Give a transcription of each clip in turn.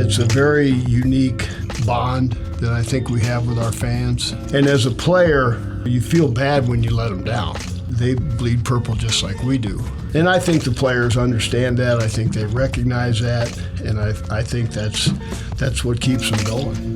It's a very unique bond that I think we have with our fans. And as a player, you feel bad when you let them down. They bleed purple just like we do. And I think the players understand that. I think they recognize that. And I think that's what keeps them going.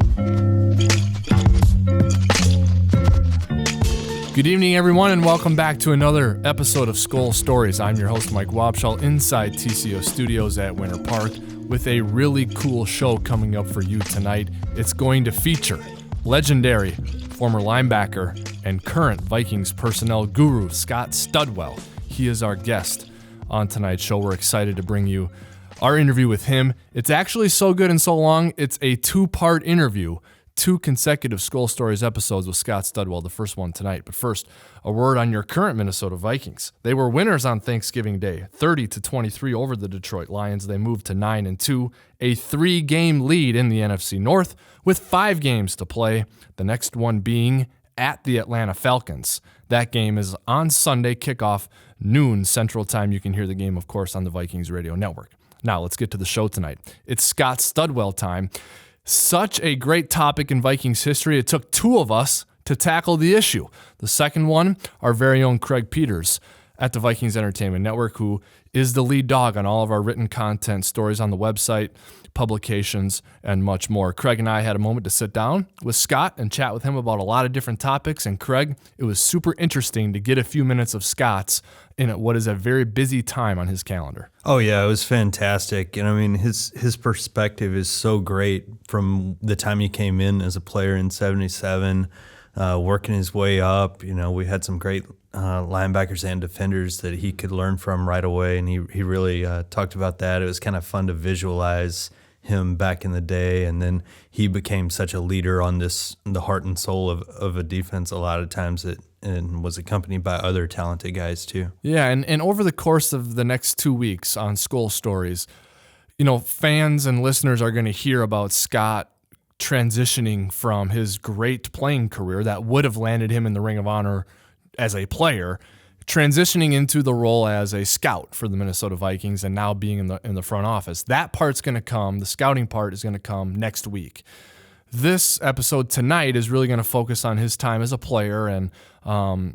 Good evening, everyone, and welcome back to another episode of Skol Stories. I'm your host, Mike Wabschall, inside TCO Studios at Winter Park with a really cool show coming up for you tonight. It's going to feature legendary former linebacker and current Vikings personnel guru, Scott Studwell. He is our guest on tonight's show. We're excited to bring you our interview with him. It's actually so good and so long, it's a two-part interview. 2 consecutive Skol Stories episodes with Scott Studwell, the first one tonight. But first, a word on your current Minnesota Vikings. They were winners on Thanksgiving Day, 30-23 over the Detroit Lions. They moved to 9-2, a 3-game lead in the NFC North with 5 games to play, the next one being at the Atlanta Falcons. That game is on Sunday, kickoff noon Central Time. You can hear the game, of course, on the Vikings radio network. Now, let's get to the show tonight. It's Scott Studwell time. Such a great topic in Vikings history. It took 2 of us to tackle the issue. The second one, our very own Craig Peters at the Vikings Entertainment Network, who is the lead dog on all of our written content, stories on the website, publications, and much more. Craig and I had a moment to sit down with Scott and chat with him about a lot of different topics. And Craig, it was super interesting to get a few minutes of Scott's in what is a very busy time on his calendar. Oh yeah, it was fantastic. And I mean, his perspective is so great from the time he came in as a player in '77, working his way up. You know, we had some great linebackers and defenders that he could learn from right away, and he really talked about that. It was kind of fun to visualize him back in the day, and then he became such a leader on the heart and soul of a defense a lot of times, and was accompanied by other talented guys too. Yeah, and over the course of the next 2 weeks on Skol Stories, you know, fans and listeners are going to hear about Scott transitioning from his great playing career that would have landed him in the Ring of Honor as a player, transitioning into the role as a scout for the Minnesota Vikings and now being in the front office. That part's going to come, the scouting part is going to come next week. This episode tonight is really going to focus on his time as a player and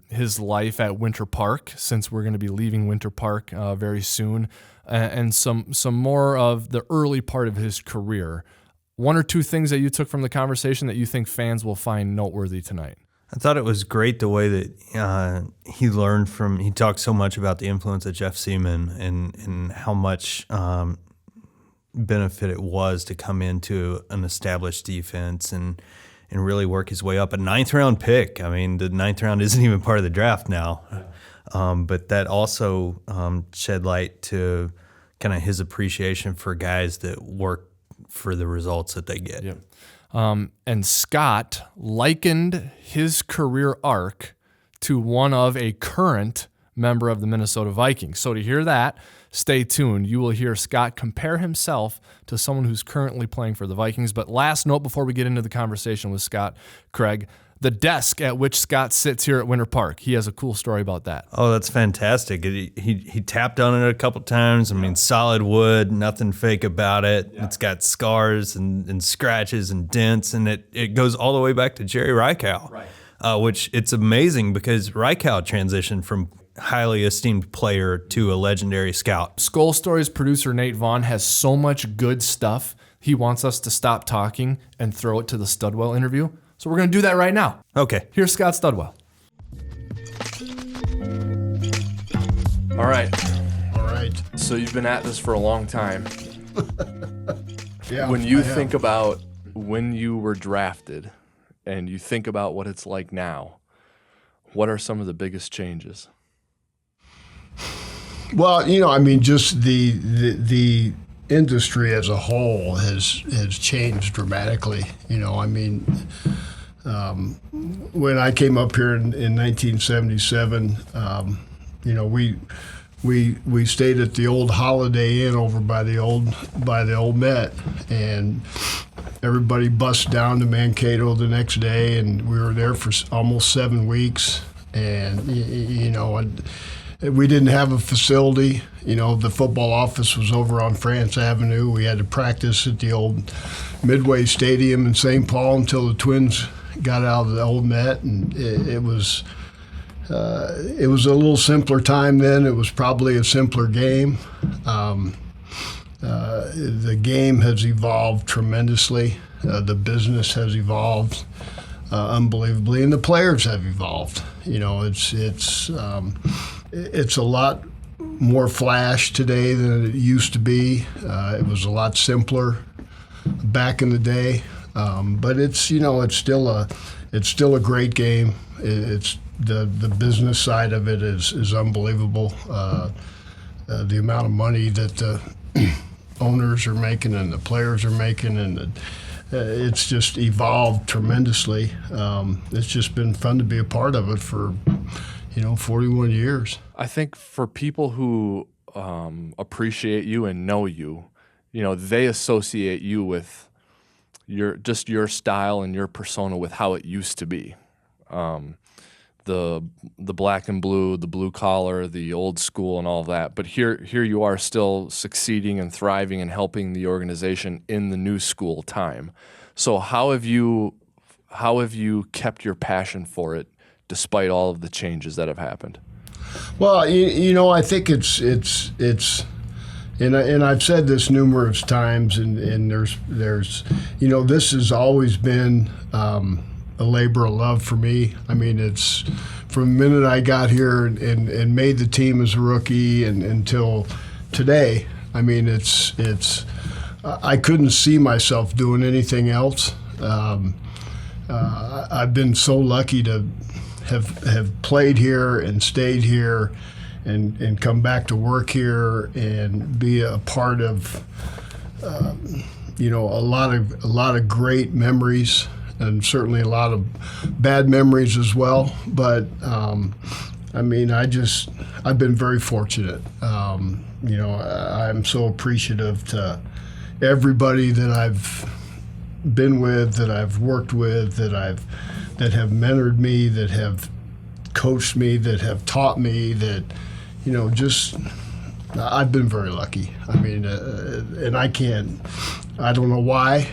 his life at Winter Park, since we're going to be leaving Winter Park very soon, and some more of the early part of his career. 1 or 2 things that you took from the conversation that you think fans will find noteworthy tonight? I thought it was great the way that he talked so much about the influence of Jeff Seaman and how much benefit it was to come into an established defense and really work his way up. A 9th-round pick. I mean, the 9th round isn't even part of the draft now. But that also shed light to kind of his appreciation for guys that work for the results that they get. Yeah. And Scott likened his career arc to one of a current member of the Minnesota Vikings. So to hear that, stay tuned. You will hear Scott compare himself to someone who's currently playing for the Vikings. But last note before we get into the conversation with Scott, Craig, the desk at which Scott sits here at Winter Park. He has a cool story about that. Oh, that's fantastic. He tapped on it a couple times. I mean, solid wood, nothing fake about it. Yeah. It's got scars and scratches and dents, and it goes all the way back to Jerry Reichow, right. Which it's amazing because Reichow transitioned from highly esteemed player to a legendary scout. Skol Stories producer Nate Vaughn has so much good stuff. He wants us to stop talking and throw it to the Studwell interview. So we're going to do that right now. Okay. Here's Scott Studwell. All right. So you've been at this for a long time. Yeah. When you think about when you were drafted and you think about what it's like now, what are some of the biggest changes? Well, you know, I mean, just the industry as a whole has changed dramatically. You know, I mean, when I came up here in 1977, you know, we stayed at the old Holiday Inn over by the old Met, and everybody bussed down to Mankato the next day, and we were there for almost 7 weeks, and you know, we didn't have a facility. The football office was over on France Avenue. We had to practice at the old Midway Stadium in St. Paul until the Twins got out of the old Met, and it was a little simpler time then. It was probably a simpler game. The game has evolved tremendously. The business has evolved unbelievably, and the players have evolved. It's a lot more flash today than it used to be. It was a lot simpler back in the day, but it's still a great game. It's the business side of it is unbelievable. The amount of money that the owners are making and the players are making, and it's just evolved tremendously. It's just been fun to be a part of it for 41 years. I think for people who appreciate you and know you, they associate you with your style and your persona with how it used to be. The black and blue, the blue collar, the old school, and all of that. But here you are still succeeding and thriving and helping the organization in the new school time. So how have you kept your passion for it despite all of the changes that have happened? Well, I think it's and I've said this numerous times, and there's this has always been a labor of love for me. I mean, it's from the minute I got here and made the team as a rookie and until today. I mean, it's I couldn't see myself doing anything else. I've been so lucky to have played here and stayed here and come back to work here and be a part of a lot of great memories, and certainly a lot of bad memories as well. But I've been very fortunate. I'm so appreciative to everybody that I've been with, that I've worked with, that have mentored me, that have coached me, that have taught me, that I've been very lucky. I mean, and I don't know why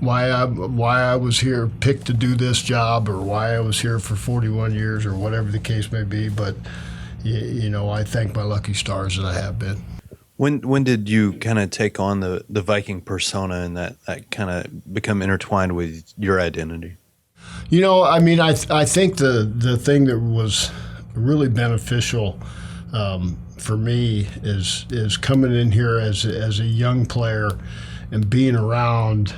I was here picked to do this job, or why I was here for 41 years, or whatever the case may be, but I thank my lucky stars that I have been. When did you kind of take on the Viking persona and that kind of become intertwined with your identity? I think the thing that was really beneficial for me is coming in here as a young player and being around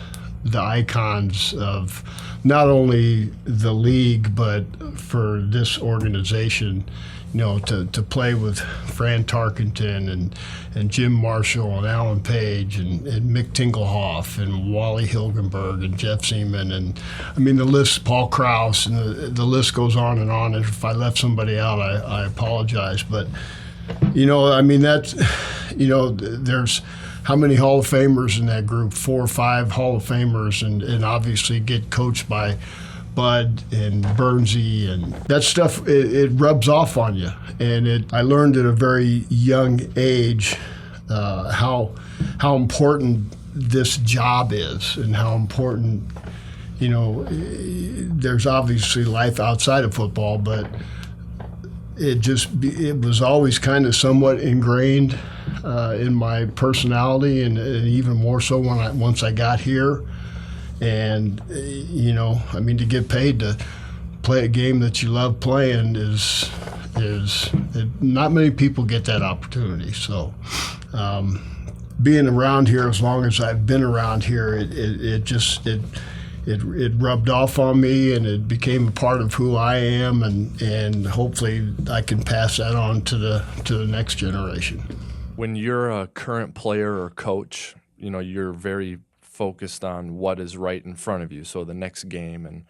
the icons of not only the league but for this organization. To play with Fran Tarkenton and Jim Marshall and Alan Page and Mick Tingelhoff and Wally Hilgenberg and Jeff Seaman, and I mean the list, Paul Krause, and the list goes on. And if I left somebody out, I apologize. But there's how many Hall of Famers in that group? 4 or 5 Hall of Famers, and obviously get coached by Bud and Bernsey, and that stuff, it rubs off on you. And I learned at a very young age how important this job is, and how important, there's obviously life outside of football, but it was always kind of somewhat ingrained in my personality, and even more so once I got here. And to get paid to play a game that you love playing is not many people get that opportunity. So being around here as long as I've been around here, it rubbed off on me, and it became a part of who I am, and hopefully I can pass that on to the next generation. When you're a current player or coach, you're very focused on what is right in front of you, so the next game. And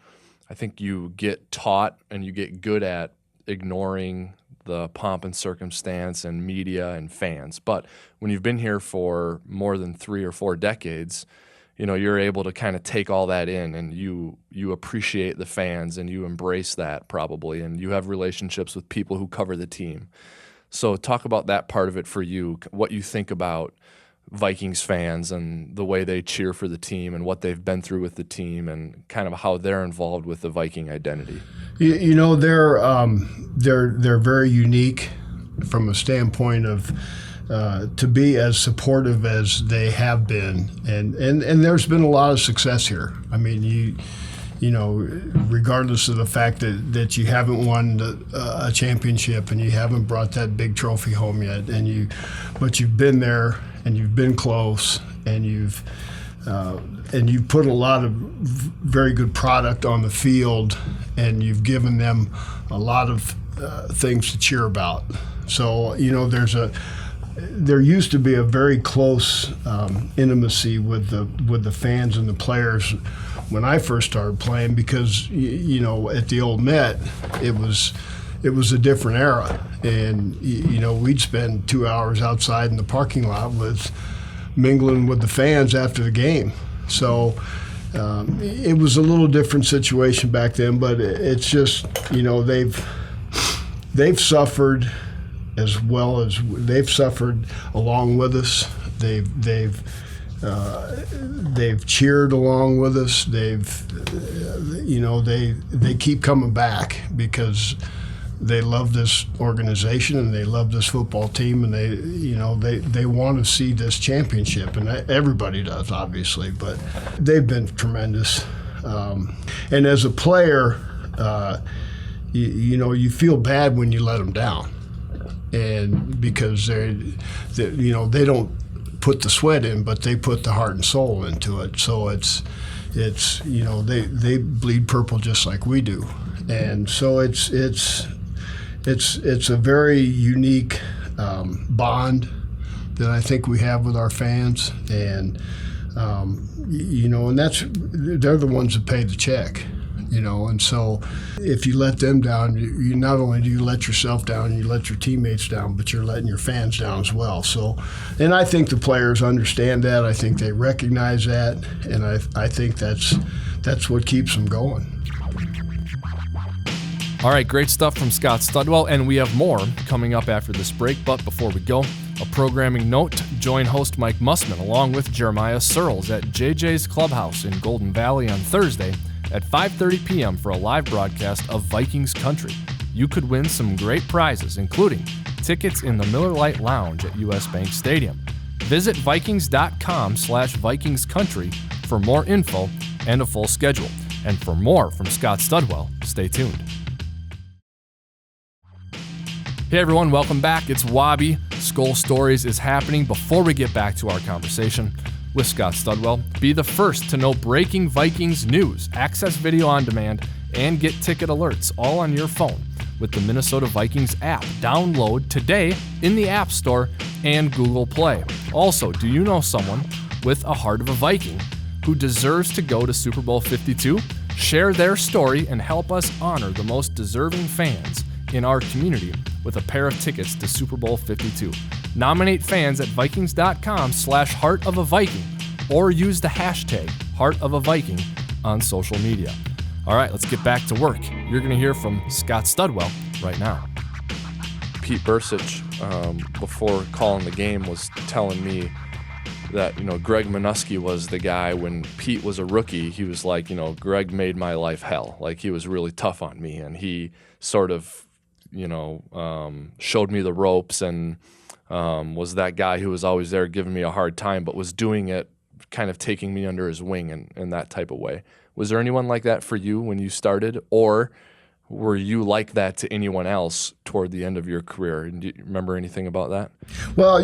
I think you get taught and you get good at ignoring the pomp and circumstance and media and fans. But when you've been here for more than 3 or 4 decades, you're able to kind of take all that in, and you appreciate the fans, and you embrace that probably, and you have relationships with people who cover the team. So talk about that part of it for you, what you think about Vikings fans and the way they cheer for the team and what they've been through with the team and kind of how they're involved with the Viking identity. They're very unique from a standpoint of to be as supportive as they have been, and there's been a lot of success here. I mean, regardless of the fact that you haven't won a championship and you haven't brought that big trophy home yet, but you've been there and you've been close and you've put a lot of very good product on the field, and you've given them a lot of things to cheer about. So there used to be a very close intimacy with the fans and the players when I first started playing, because at the old Met it was a different era, and we'd spend 2 hours outside in the parking lot mingling with the fans after the game. So it was a little different situation back then, but it's just they've suffered as well as they've suffered along with us. They've cheered along with us. They keep coming back because they love this organization and they love this football team, and they want to see this championship, and everybody does, obviously, but they've been tremendous. And as a player, you feel bad when you let them down, and because they don't put the sweat in, but they put the heart and soul into it. So it's they bleed purple just like we do, and so it's a very unique bond that I think we have with our fans, and and they're the ones that pay the check. And so if you let them down, you not only do you let yourself down, you let your teammates down, but you're letting your fans down as well. So, and I think the players understand that. I think they recognize that, and I think that's what keeps them going. All right, great stuff from Scott Studwell, and we have more coming up after this break. But before we go, a programming note: join host Mike Mussman along with Jeremiah Searles at JJ's Clubhouse in Golden Valley on Thursday at 5:30 p.m. for a live broadcast of Vikings Country. You could win some great prizes, including tickets in the Miller Lite Lounge at US Bank Stadium. Visit Vikings.com/Vikings Country for more info and a full schedule. And for more from Scott Studwell, stay tuned. Hey everyone, welcome back. It's Wabi. Skol Stories is happening. Before we get back to our conversation with Scott Studwell, be the first to know breaking Vikings news, access video on demand, and get ticket alerts all on your phone with the Minnesota Vikings app. Download today in the App Store and Google Play. Also, do you know someone with a heart of a Viking who deserves to go to Super Bowl 52? Share their story and help us honor the most deserving fans in our community with a pair of tickets to Super Bowl 52. Nominate fans at Vikings.com/Heart of a Viking or use the hashtag Heart of a Viking on social media. All right, let's get back to work. You're going to hear from Scott Studwell right now. Pete Bursich, before calling the game, was telling me that, Greg Minuski was the guy when Pete was a rookie. He was like, Greg made my life hell. Like, he was really tough on me, and he sort of, showed me the ropes and was that guy who was always there giving me a hard time, but was doing it, kind of taking me under his wing in that type of way. Was there anyone like that for you when you started, or were you like that to anyone else toward the end of your career? Do you remember anything about that? Well,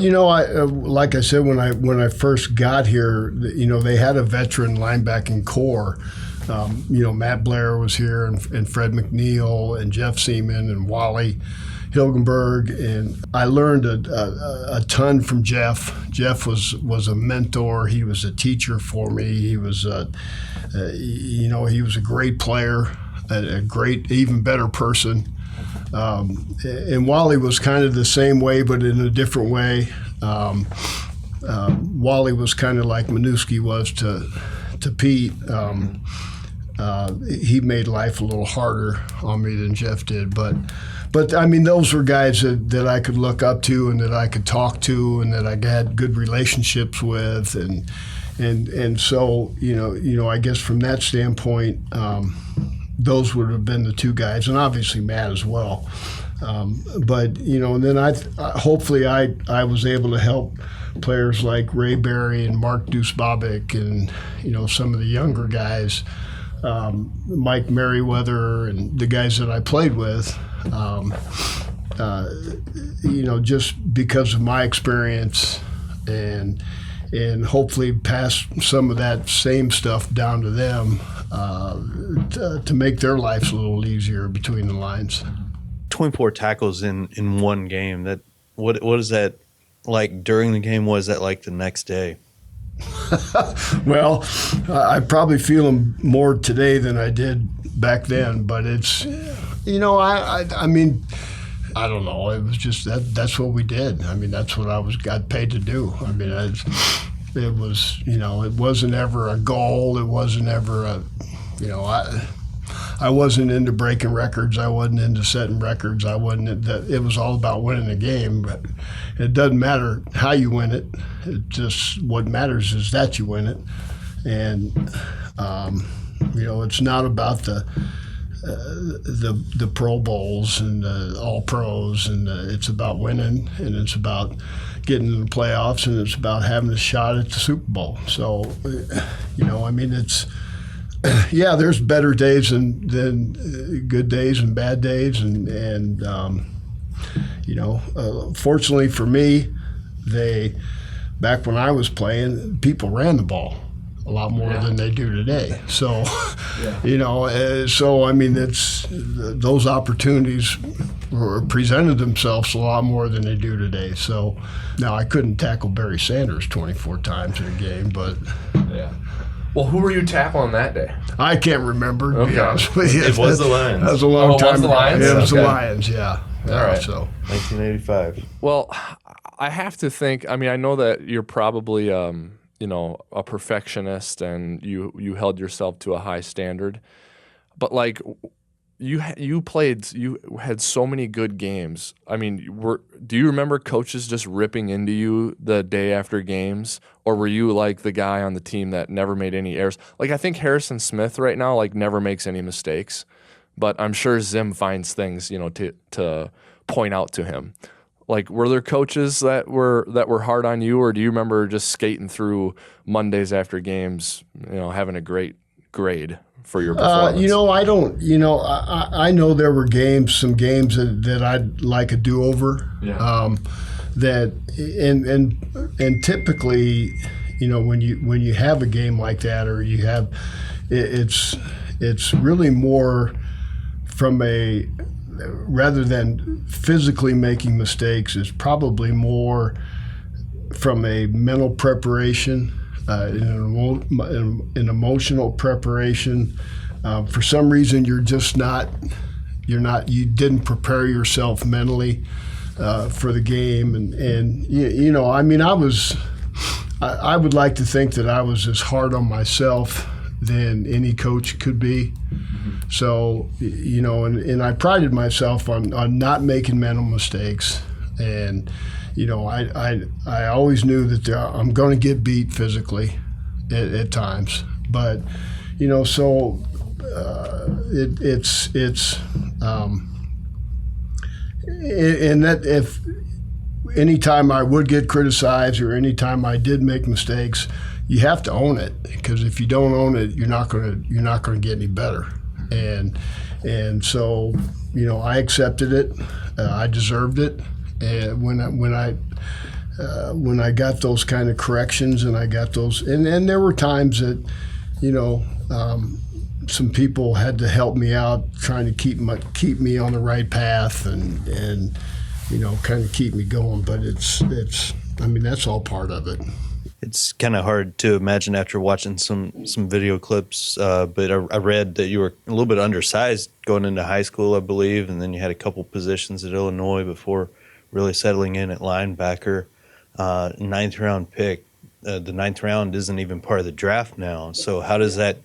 like I said, when I first got here, they had a veteran linebacking core. Matt Blair was here, and Fred McNeil, and Jeff Seaman, and Wally Hilgenberg, and I learned a ton from Jeff. Jeff was a mentor. He was a teacher for me. He was he was a great player, a great, even better person. And Wally was kind of the same way, but in a different way. Wally was kind of like Minuski was to Pete. he made life a little harder on me than Jeff did. But I mean, those were guys that I could look up to and that I could talk to and that I had good relationships with, and so I guess from that standpoint, those would have been the two guys, and obviously Matt as well. But and then hopefully I was able to help players like Ray Berry and Mark Deuce-Bobick and some of the younger guys, Mike Merriweather and the guys that I played with. Just because of my experience and hopefully pass some of that same stuff down to them to make their lives a little easier between the lines. 24 tackles in one game. That what is that like during the game? What is that like the next day? Well, I probably feel them more today than I did back then, but it's I mean, I don't know. It was just that's what we did. I mean, that's what got paid to do. I mean, it was it wasn't ever a goal. It wasn't ever a I wasn't into breaking records. I wasn't into setting records. It was all about winning the game. But it doesn't matter how you win it. It just what matters is that you win it. And it's not about the Pro Bowls and the All Pros, and it's about winning, and it's about getting in the playoffs, and it's about having a shot at the Super Bowl. So, I mean, it's. Yeah, there's better days than good days and bad days, and fortunately for me, back when I was playing, people ran the ball a lot more than they do today. So, so I mean, those opportunities presented themselves a lot more than they do today. So now I couldn't tackle Barry Sanders 24 times in a game, but yeah. Well, who were you tackling that day? I can't remember, to be honest with you. It was the Lions. That was a long time ago. It was the Lions? It was the Lions, yeah. All right. So 1985. Well, I have to think, I mean, I know that you're probably, a perfectionist and you held yourself to a high standard. But, like, you had so many good games. I mean, do you remember coaches just ripping into you the day after games, or were you like the guy on the team that never made any errors? Like, I think Harrison Smith right now never makes any mistakes, but I'm sure Zim finds things to point out to him. Like, were there coaches that were hard on you, or do you remember just skating through Mondays after games, having a great grade for your performance? I don't. I know there were some games that I'd like a do-over. Yeah. That and typically, when you have a game like that, or you have, it's really more from rather than physically making mistakes, it's probably more from a mental preparation. An emotional preparation. For some reason, you didn't prepare yourself mentally for the game, and I mean, I would like to think that I was as hard on myself than any coach could be. Mm-hmm. So, and I prided myself on not making mental mistakes, and I always knew that I'm going to get beat physically at times, but so it's and that if anytime I would get criticized or anytime I did make mistakes, you have to own it, because if you don't own it, you're not going to get any better, and so I accepted it. I deserved it. And when I got those kind of corrections, and I got those, and there were times that, some people had to help me out, trying to keep me on the right path, and kind of keep me going. But it's I mean, that's all part of it. It's kind of hard to imagine after watching some video clips, but I read that you were a little bit undersized going into high school, I believe, and then you had a couple positions at Illinois before really settling in at linebacker. Ninth round pick. The ninth round isn't even part of the draft now. So how does that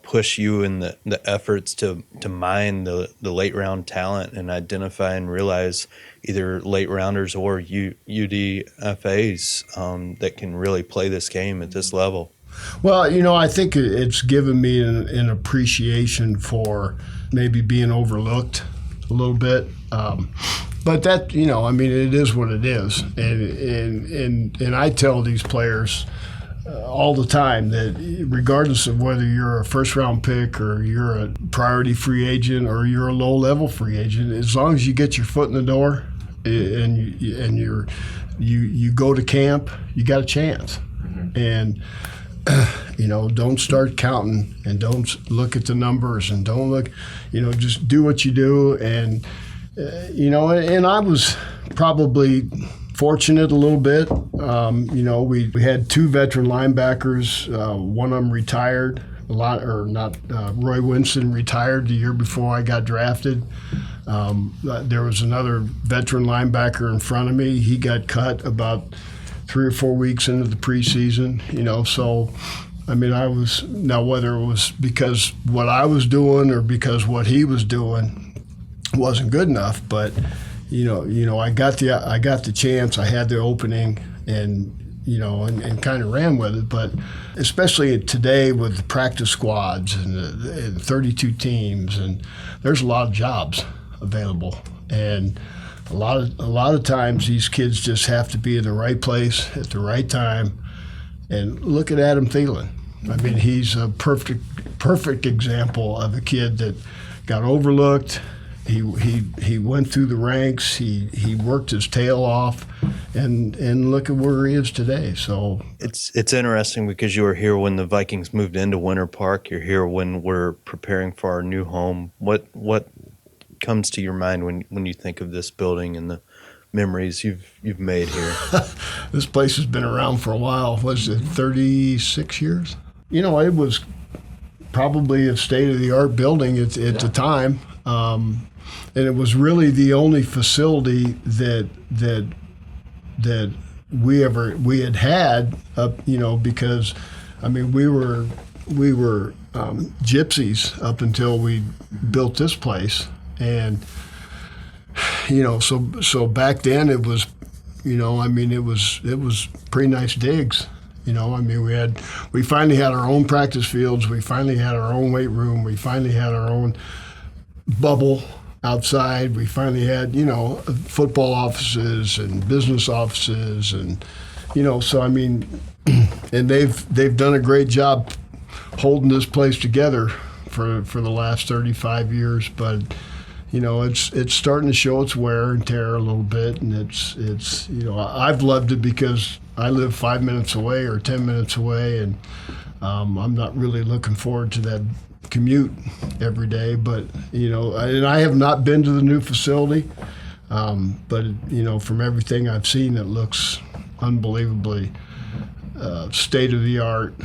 push you in the efforts to mine the late round talent and identify and realize either late rounders or UDFAs that can really play this game at this level? Well, I think it's given me an appreciation for maybe being overlooked a little bit. But that, it is what it is. And I tell these players all the time that regardless of whether you're a first-round pick or you're a priority free agent or you're a low-level free agent, as long as you get your foot in the door and you go to camp, you got a chance. Mm-hmm. And don't start counting and don't look at the numbers and don't look, just do what you do. And, and I was probably fortunate a little bit. We had 2 veteran linebackers. One of them retired Roy Winston retired the year before I got drafted. There was another veteran linebacker in front of me. He got cut about 3 or 4 weeks into the preseason, so I was, now whether it was because what I was doing or because what he was doing wasn't good enough, but I got the chance, I had the opening, and kind of ran with it. But especially today with the practice squads and 32 teams, and there's a lot of jobs available, and a lot of times these kids just have to be in the right place at the right time. And look at Adam Thielen. He's a perfect example of a kid that got overlooked. He went through the ranks. He worked his tail off, and look at where he is today. So it's interesting because you were here when the Vikings moved into Winter Park. You're here when we're preparing for our new home. What comes to your mind when you think of this building and the memories you've made here? This place has been around for a while. Was it 36 years? It was probably a state-of-the-art building at the time, and it was really the only facility that we had up, because we were gypsies up until we built this place. And so back then it was, it was pretty nice digs. We finally had our own practice fields. We finally had our own weight room. We finally had our own bubble outside. We finally had, football offices and business offices, and and they've done a great job holding this place together for the last 35 years, but it's starting to show its wear and tear a little bit, and it's I've loved it because I live 5 minutes away or 10 minutes away, and I'm not really looking forward to that commute every day. But and I have not been to the new facility, but from everything I've seen, it looks unbelievably state of the art,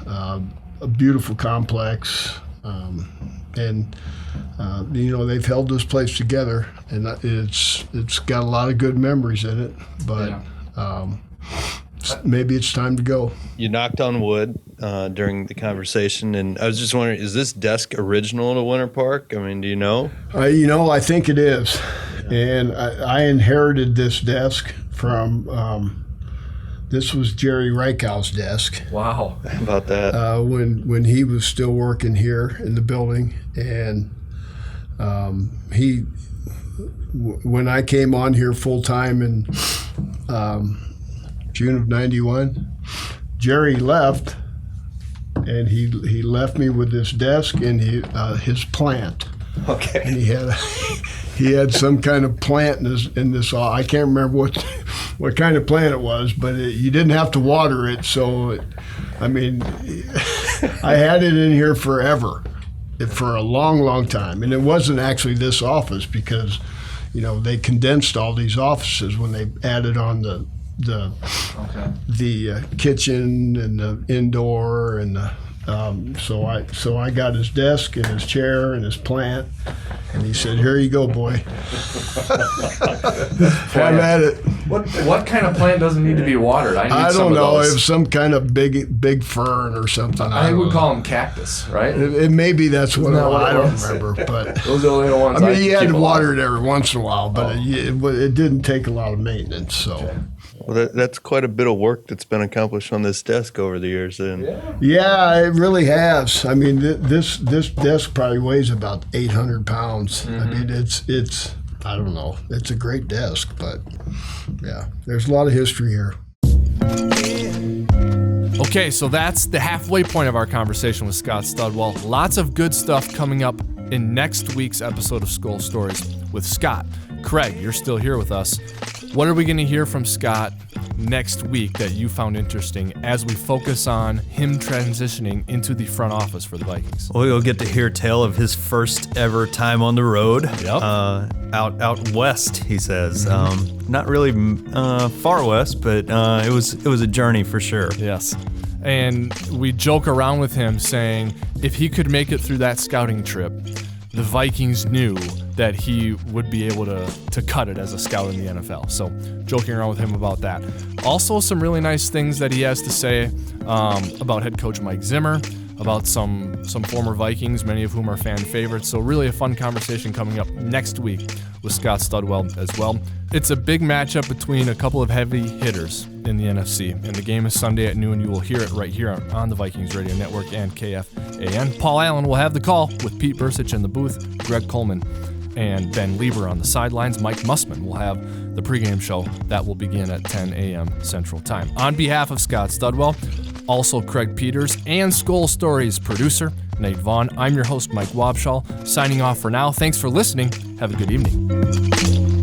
a beautiful complex. And they've held this place together, and it's got a lot of good memories in it. But maybe it's time to go. You knocked on wood during the conversation, and I was just wondering, is this desk original to Winter Park? Do you know? I think it is, and I inherited this desk from. This was Jerry Reichow's desk. Wow. How about that? When he was still working here in the building, and when I came on here full time in June of '91, Jerry left, and he left me with this desk and his plant. Okay. And he had some kind of plant in this. I can't remember what kind of plant it was, but you didn't have to water it. So, I had it in here forever, for a long, long time. And it wasn't actually this office because, they condensed all these offices when they added on the kitchen and the indoor and the So I got his desk and his chair and his plant, and he said, "Here you go, boy. Have at it." What kind of plant doesn't need to be watered? I don't know. It was some kind of big fern or something. I would call them cactus, right? It maybe that's what I don't was? remember. But Those are the only ones. I mean, you had to water alive. it every once in a while, but it didn't take a lot of maintenance. So. Okay. Well, that's quite a bit of work that's been accomplished on this desk over the years. Then, Yeah, it really has. I mean, this desk probably weighs about 800 pounds. I mean, it's I don't know. It's a great desk, but yeah, there's a lot of history here. Okay, so that's the halfway point of our conversation with Scott Studwell. Lots of good stuff coming up in next week's episode of Skol Stories with Scott. Craig, you're still here with us. What are we going to hear from Scott next week that you found interesting as we focus on him transitioning into the front office for the Vikings? well, you'll get to hear tale of his first ever time on the road. Yep. Out west, he says. Not really far west, but it was a journey for sure. Yes. And we joke around with him saying if he could make it through that scouting trip, the Vikings knew that he would be able to cut it as a scout in the NFL. So joking around with him about that. Also some really nice things that he has to say about head coach Mike Zimmer, about some former Vikings, many of whom are fan favorites. So really a fun conversation coming up next week with Scott Studwell as well. It's a big matchup between a couple of heavy hitters in the NFC, and the game is Sunday at noon. You will hear it right here on the Vikings Radio Network and KFAN. Paul Allen will have the call with Pete Bursich in the booth, Greg Coleman and Ben Lieber on the sidelines. Mike Mussman will have the pregame show. That will begin at 10 a.m. Central Time. On behalf of Scott Studwell, also Craig Peters, and Skol Stories producer Nate Vaughn, I'm your host, Mike Wabschall, signing off for now. Thanks for listening. Have a good evening.